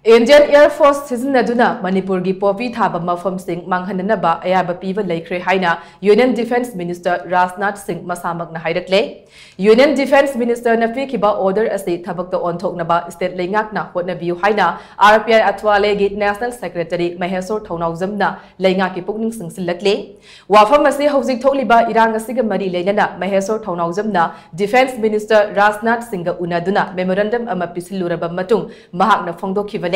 Indian Air Force sizinaduna Manipur gi popi thaba mafam sing manghananaba ayaba piva laikre haina Union Defence Minister Rajnath Singh masamak na hairakle. Union Defence Minister na fikiba order ase thabakta onthoknaba state leingak na hotnabiu haina RPI Atwale gi National Secretary Mahesor Thaunauzamna leingak ki pukning singsilakle. Wafam ase hojik thokliba irang asiga mari leinana Mahesor Thaunauzamna Defence Minister Rajnath Singh ga unaduna memorandum ama pisiluraba matung mahak na phongdokhiba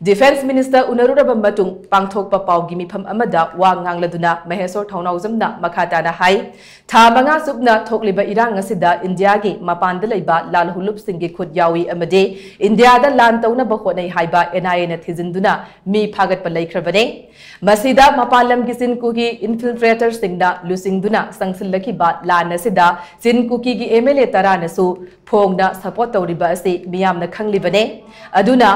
Defence Minister Unaruraba Matung Pangthokpa Pau gi mifam amada wa ngangladuna Mahesor Thaunauzamna makhatana hai tha manga subna thokliba irang asida India gi mapanda leiba lalhulup singgi khut yawi amade India da lan tauna ba khonai haiba NIA na thizinduna mi phagat pa laikhrabane masida mapalam gi sinku gi infiltrator singna lusingduna sangsilaki ba lan asida sinku gi MLA tarana su phongna support tawriba ase miyamna khanglibane aduna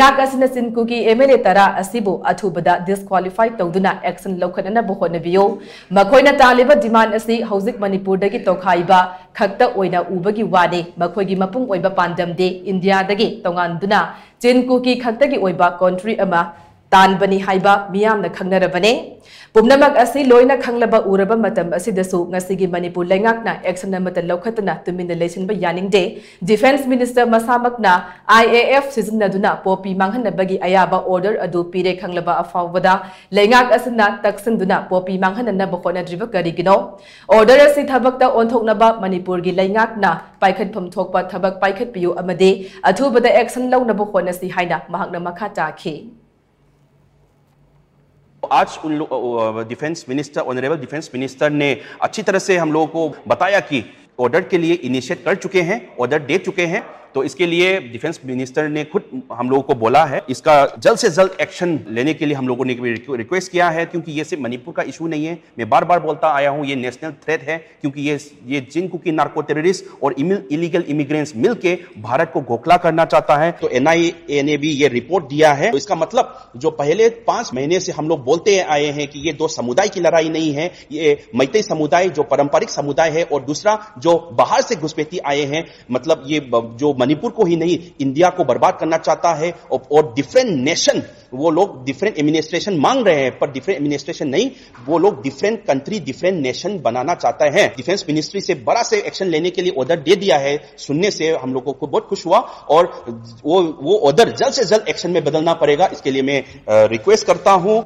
ngak asina sinku ki MLA tara asibu athubada disqualified tawduna action lokhanana bo honabiyo makhoina taliba demand asi hojik Manipur dagi tokhaiba khakta oina ubagi wade makhoigi mapung oiba pandam de India dagi tonganduna sinku ki khakta gi oiba country ama tanbani haiba miyamna khangnarabane Pumnamak asi loina khanglaba uraba matam asidasu ngasigi Manipur leingakna action amata lokhatana tuminda leisinba yaningde Defence Minister masamakna IAF sizinaduna popi manghanabagi ayaba order adu pire khanglaba afawada leingak asina taksinduna popi manghanana bokhona driba karigino order asi thabakta onthoknaba Manipur gi leingakna paikhat phomthokpa thabak paikhat piyu amade athubada action launa bokhona si haina mahakna makha takhi आज defence minister honourable defence minister ने अच्छी तरह से हम लोगों को बताया कि ऑर्डर के लिए इनिशिएट कर चुके हैं, ऑर्डर दे चुके हैं, तो इसके लिए डिफेंस मिनिस्टर ने खुद हम लोगों को बोला है इसका जल्द से जल्द एक्शन लेने के लिए हम लोगों ने रिक्वेस्ट किया है क्योंकि ये सिर्फ मणिपुर का इशू नहीं है। मैं बार बार बोलता आया हूँ ये नेशनल थ्रेट है क्योंकि ये जिनको की नार्को टेररिस्ट और इलीगल इमिग्रेंट्स मिलके भारत को घोखला करना चाहता है। तो NIA ने भी ये रिपोर्ट दिया है। तो इसका मतलब जो पहले 5 महीने से हम लोग बोलते आए हैं कि ये 2 समुदाय की लड़ाई नहीं है, ये मैतेई समुदाय जो पारंपरिक समुदाय है और दूसरा जो बाहर से घुसपैठी आए हैं, मतलब ये जो मणिपुर को ही नहीं इंडिया को बर्बाद करना चाहता है और डिफरेंट नेशन वो लोग डिफरेंट एडमिनिस्ट्रेशन मांग रहे हैं पर डिफरेंट एडमिनिस्ट्रेशन नहीं, वो लोग डिफरेंट कंट्री डिफरेंट नेशन बनाना चाहते हैं। डिफेंस मिनिस्ट्री से बड़ा से एक्शन लेने के लिए ऑर्डर दे दिया है। सुनने से हम लोगों को बहुत खुश हुआ और वो ऑर्डर जल्द से जल्द एक्शन में बदलना पड़ेगा। इसके लिए मैं रिक्वेस्ट करता हूं।